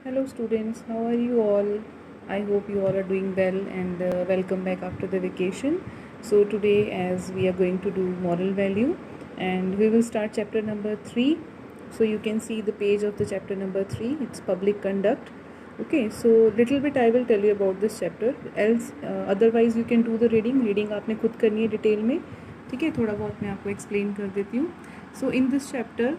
Hello students, how are you all? I hope you all are doing well and welcome back after the vacation. So today as we are going to do moral value and we will start chapter number 3. So you can see the page of the chapter number 3, it's public conduct. Okay, so little bit I will tell you about this chapter, else otherwise you can do the reading आपने खुद करनी है detail में, ठीक है. थोड़ा बहुत मैं आपको एक्सप्लेन कर देती हूँ. सो इन दिस चैप्टर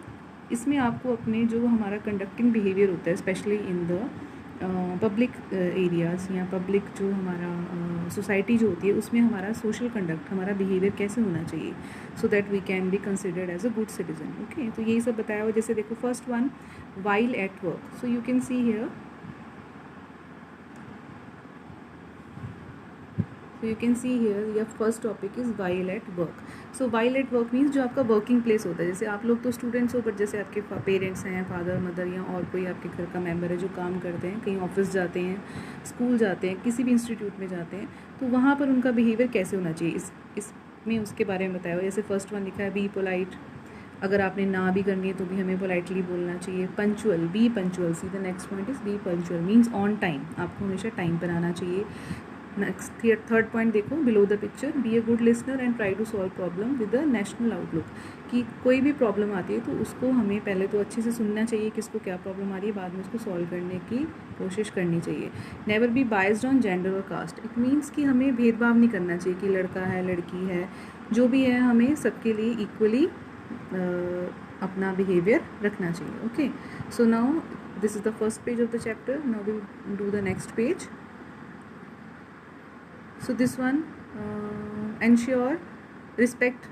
इसमें आपको अपने जो हमारा कंडक्टिंग बिहेवियर होता है specially in the public areas या पब्लिक जो हमारा सोसाइटी जो होती है उसमें हमारा सोशल कंडक्ट हमारा बिहेवियर कैसे होना चाहिए so that we can be considered as a good citizen. Okay, तो यही सब बताया हुआ. जैसे देखो first one, while at work. So you can see here, so you can see here your first topic is while at work. So while at work means जो आपका working place होता है. जैसे आप लोग तो स्टूडेंट्स हो, बट जैसे आपके पेरेंट्स हैं, फादर मदर या और कोई आपके घर का मेंबर है जो काम करते हैं, कहीं ऑफिस जाते हैं, स्कूल जाते हैं, किसी भी इंस्टीट्यूट में जाते हैं, तो वहाँ पर उनका बिहेवियर कैसे होना चाहिए इसमें उसके बारे में बताया हुआ. जैसे फर्स्ट वन लिखा है बी पोलाइट. अगर आपने ना भी करनी है तो भी हमें पोलाइटली बोलना चाहिए. Punctual, be punctual. See the next point is be punctual means on time. आपको हमेशा टाइम पर आना चाहिए. नेक्स्ट थर्ड पॉइंट देखो, below the picture, be a good listener and try to solve problem with a national outlook. कि कोई भी problem आती है तो उसको हमें पहले तो अच्छे से सुनना चाहिए, किसको क्या प्रॉब्लम आ रही है, बाद में उसको सॉल्व करने की कोशिश करनी चाहिए. Never be biased on gender और कास्ट. इट मीन्स कि हमें भेदभाव नहीं करना चाहिए कि लड़का है लड़की है, जो भी है हमें सबके लिए इक्वली अपना बिहेवियर रखना चाहिए. Okay, so now this is the first page of the chapter. Now will do the next page. So this one, ensure respect.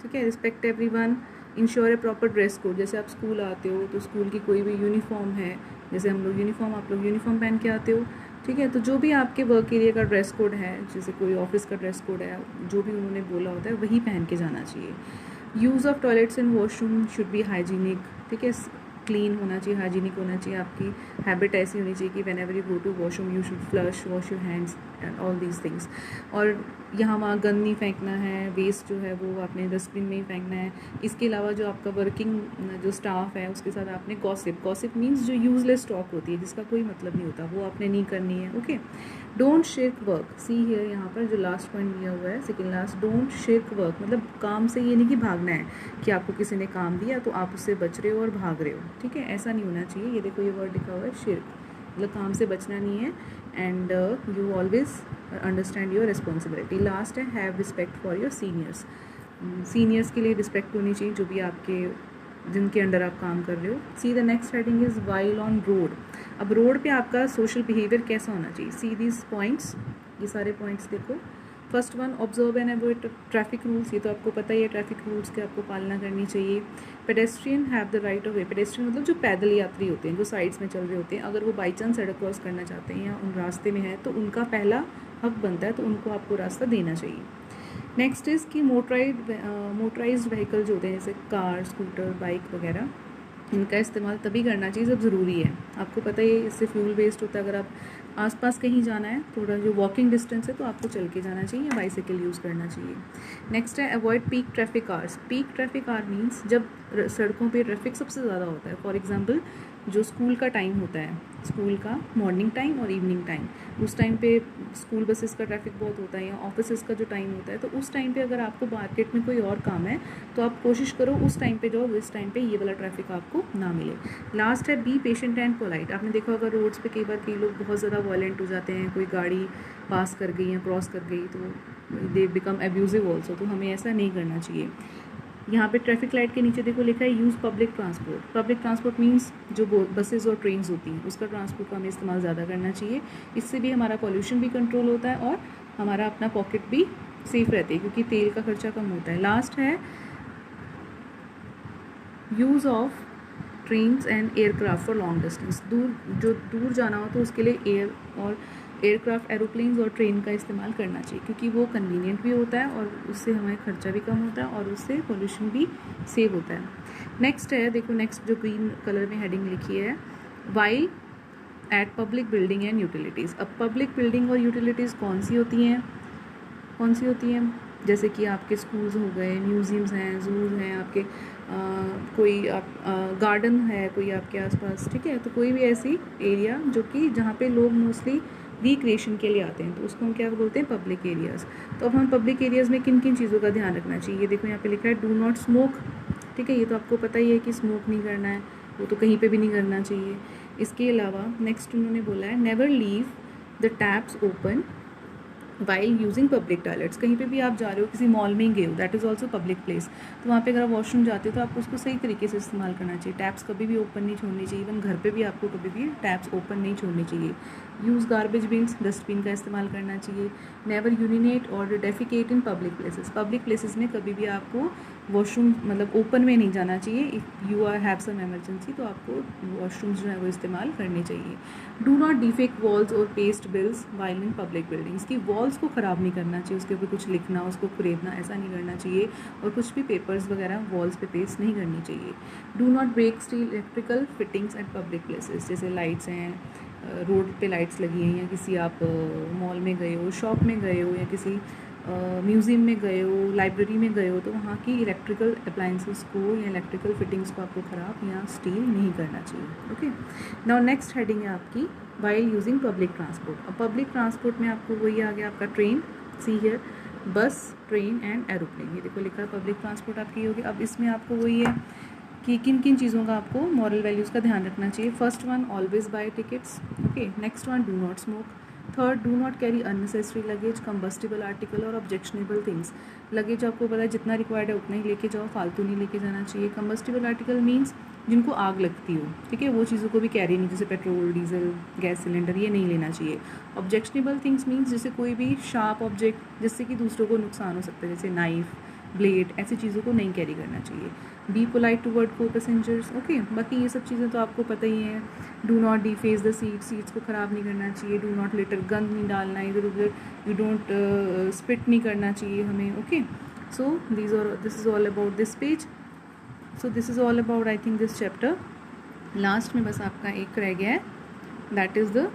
ठीक है, रिस्पेक्ट एवरीवन. इंश्योर ए प्रॉपर ड्रेस कोड. जैसे आप स्कूल आते हो तो स्कूल की कोई भी यूनिफॉर्म है, जैसे हम लोग यूनिफॉर्म, आप लोग यूनिफॉर्म पहन के आते हो. ठीक है, तो जो भी आपके वर्क एरिया का ड्रेस कोड है, जैसे कोई ऑफिस का ड्रेस कोड है, जो भी उन्होंने बोला होता है वही पहन के जाना चाहिए. Use of toilets and washroom should be hygienic. ठीक है, क्लीन होना चाहिए, हाइजीनिक होना चाहिए. आपकी हैबिट ऐसी होनी चाहिए कि whenever you go to washroom you should flush, wash your hands and all these things. और यहाँ वहाँ गंद नहीं फेंकना है, वेस्ट जो है वो आपने डस्टबिन में ही फेंकना है. इसके अलावा जो आपका वर्किंग जो स्टाफ है उसके साथ आपने गॉसिप मीन्स जो यूजलेस टॉक होती है जिसका कोई मतलब नहीं होता, वो आपने नहीं करनी है. Okay, don't shirk work. See here, यहाँ पर जो लास्ट पॉइंट दिया हुआ है second last, don't shirk work. मतलब काम से ये नहीं कि भागना है, कि आपको किसी ने काम दिया तो आप उससे बच रहे हो और भाग रहे हो. ठीक है, ऐसा नहीं होना चाहिए. ये देखो ये वर्ड लिखा हुआ है शिर्क, मतलब काम से बचना नहीं है. And you always understand your responsibility. Last है have respect for your seniors. Seniors के लिए रिस्पेक्ट होनी चाहिए, जो भी आपके जिनके अंडर आप काम कर रहे हो. सी the next heading is while on road. अब रोड पे आपका सोशल बिहेवियर कैसा होना चाहिए. सी दिस पॉइंट्स, ये सारे पॉइंट्स देखो. First one, observe and avoid traffic rules. ये तो आपको पता ही है, ट्रैफिक रूल्स की आपको पालना करनी चाहिए. Pedestrian have the right of way. Pedestrian मतलब जो पैदल यात्री होते हैं, जो साइड्स में चल रहे होते हैं, अगर वो बाई चांस सड़क क्रॉस करना चाहते हैं या उन रास्ते में है तो उनका पहला हक बनता है, तो उनको आपको रास्ता देना चाहिए. नेक्स्ट इज़ कि मोटराइज्ड व्हीकल जो होते हैं, जैसे कार, स्कूटर, बाइक वगैरह, इनका इस्तेमाल तभी करना चाहिए जब ज़रूरी है. आपको पता ही है इससे फ्यूल वेस्ट होता है. अगर आप आसपास कहीं जाना है, थोड़ा जो वॉकिंग डिस्टेंस है, तो आपको चल के जाना चाहिए या बाइसाइकिल यूज़ करना चाहिए. नेक्स्ट है avoid peak traffic hours. Peak traffic hour means जब सड़कों पे ट्रैफिक सबसे ज़्यादा होता है. फॉर एग्जांपल जो स्कूल का टाइम होता है, स्कूल का मॉर्निंग टाइम और इवनिंग टाइम, उस टाइम पे स्कूल बसेस का ट्रैफिक बहुत होता है, या ऑफिस का जो टाइम होता है, तो उस टाइम पे अगर आपको मार्केट में कोई और काम है तो आप कोशिश करो उस टाइम पे जाओ, इस टाइम पे ये वाला ट्रैफिक आपको ना मिले. लास्ट है बी पेशेंट एंड पोलाइट. आपने देखा होगा रोड्स पे कई बार कई लोग बहुत ज़्यादा वायलेंट हो जाते हैं, कोई गाड़ी पास कर गई या क्रॉस कर गई तो दे बिकम एब्यूजिव ऑल्सो. तो हमें ऐसा नहीं करना चाहिए. यहाँ पे ट्रैफिक लाइट के नीचे देखो लिखा है use public transport. Public transport means जो बसेस और ट्रेन्स होती हैं उसका ट्रांसपोर्ट का हमें इस्तेमाल ज़्यादा करना चाहिए. इससे भी हमारा पॉल्यूशन भी कंट्रोल होता है और हमारा अपना पॉकेट भी सेफ रहती है, क्योंकि तेल का खर्चा कम होता है. लास्ट है use of trains and aircraft for long distance. दूर जाना हो तो उसके लिए एयरक्राफ्ट, एरोप्लेन्स और ट्रेन का इस्तेमाल करना चाहिए, क्योंकि वो कन्वीनियंट भी होता है और उससे हमारे खर्चा भी कम होता है और उससे पोल्यूशन भी सेव होता है. नेक्स्ट है देखो, नेक्स्ट जो ग्रीन कलर में हेडिंग लिखी है, while at public building and utilities. अब पब्लिक बिल्डिंग और यूटिलिटीज़ कौन सी होती हैं, जैसे कि आपके स्कूल्स हो गए, म्यूज़ियम्स हैं, जूज हैं, आपके कोई आप गार्डन है कोई आपके आसपास, ठीक है, तो कोई भी ऐसी एरिया जो कि जहाँ पे लोग मोस्टली रिक्रिएशन के लिए आते हैं, तो उसको हम क्या बोलते हैं, पब्लिक एरियाज़। तो अब हम पब्लिक एरियाज़ में किन किन चीज़ों का ध्यान रखना चाहिए, देखो यहाँ पे लिखा है डू नॉट स्मोक, ठीक है, ये तो आपको पता ही है कि स्मोक नहीं करना है, वो तो कहीं पे भी नहीं करना चाहिए। इसके अलावा नेक्स्ट उन्होंने बोला है never leave the taps open while using public toilets. कहीं पे भी आप जा रहे हो, किसी मॉल में ही गए हो, that is also public place, तो वहाँ पे अगर आप वॉशरूम जाते हो तो आपको उसको सही तरीके से इस्तेमाल करना चाहिए। टैप्स कभी भी ओपन नहीं छोड़नी चाहिए, इवन घर पे भी आपको कभी भी टैप्स ओपन नहीं छोड़नी चाहिए। यूज़ गार्बेज बिन्स, डस्टबिन का इस्तेमाल करना चाहिए। नेवर यूरिनेट और defecate in public places, public places में कभी भी आपको वॉशरूम मतलब ओपन में नहीं जाना चाहिए। If you are have some emergency तो आपको वॉशरूम्स जो है वो इस्तेमाल करने चाहिए। डू नॉट डिफेक्ट वॉल्स और paste bills while in public buildings, की वॉल्स को ख़राब नहीं करना चाहिए, उसके ऊपर कुछ लिखना, उसको खुरेदना, ऐसा नहीं करना चाहिए, और कुछ भी पेपर्स वगैरह वॉल्स पे पेस्ट नहीं करनी चाहिए। Do not break steal electrical fittings at public places, जैसे लाइट्स हैं, रोड पे लाइट्स लगी हैं, या किसी आप मॉल में गए हो, शॉप में गए हो, या किसी म्यूज़ियम में गए हो, लाइब्रेरी में गए हो, तो वहाँ की इलेक्ट्रिकल अप्लाइंसेस को या इलेक्ट्रिकल फिटिंग्स को आपको ख़राब या स्टील नहीं करना चाहिए। ओके, नाउ नेक्स्ट हेडिंग है आपकी वाइल यूजिंग पब्लिक ट्रांसपोर्ट। अब पब्लिक ट्रांसपोर्ट में आपको वही आ गया आपका ट्रेन, सी हियर, बस, ट्रेन एंड एरोप्लेन, ये देखो लिखा है पब्लिक ट्रांसपोर्ट आपकी होगी। अब इसमें आपको वही है कि किन किन चीज़ों का आपको मॉरल वैल्यूज़ का ध्यान रखना चाहिए। First one, always buy tickets, okay. Next one, do not smoke. Third, do not carry unnecessary luggage, combustible article और ऑब्जेक्शनेबल थिंग्स। लगेज आपको पता है जितना रिक्वायर्ड है उतना ही लेके जाओ, फालतू नहीं लेके जाना चाहिए। कंबस्टिबल आर्टिकल मीन्स जिनको आग लगती हो, ठीक है, वो चीज़ों को भी कैरी नहीं, जैसे पेट्रोल, डीजल, गैस सिलेंडर, ये नहीं लेना चाहिए। ऑब्जेक्शनेबल थिंग्स मीन्स जैसे कोई भी शार्प ऑब्जेक्ट जिससे कि दूसरों को नुकसान हो सकता है, जैसे नाइफ, ब्लेड, ऐसी चीज़ों को नहीं कैरी करना चाहिए। बी पोलाइट टूवर्ड को पैसेंजर्स, ओके। बाकी ये सब चीज़ें तो आपको पता ही हैं। Do not deface the seats को ख़राब नहीं करना चाहिए। डू नॉट लिटर, गंद नहीं डालना इधर उधर। यू डोंट स्पिट नहीं करना चाहिए हमें, okay. So this is all about this page. So this is all about I think this chapter. Last में बस आपका एक रह गया है, that is the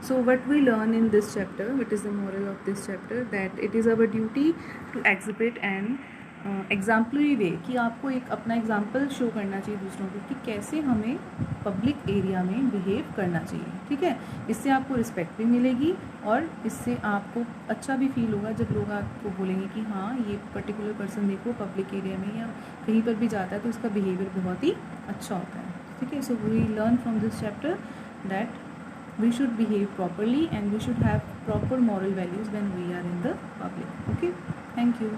so what we learn in this chapter, what is the moral of this chapter, that it is our duty to exhibit an exemplary way, कि आपको एक अपना एग्जाम्पल शो करना चाहिए दूसरों को कि कैसे हमें पब्लिक एरिया में बिहेव करना चाहिए, ठीक है। इससे आपको रिस्पेक्ट भी मिलेगी और इससे आपको अच्छा भी फील होगा जब लोग आपको बोलेंगे कि हाँ ये पर्टिकुलर पर्सन देखो पब्लिक एरिया में या कहीं पर भी जाता है तो उसका बिहेवियर बहुत ही अच्छा होता है, ठीक है। So we learn from this chapter that we should behave properly and we should have proper moral values when we are in the public. Okay, thank you.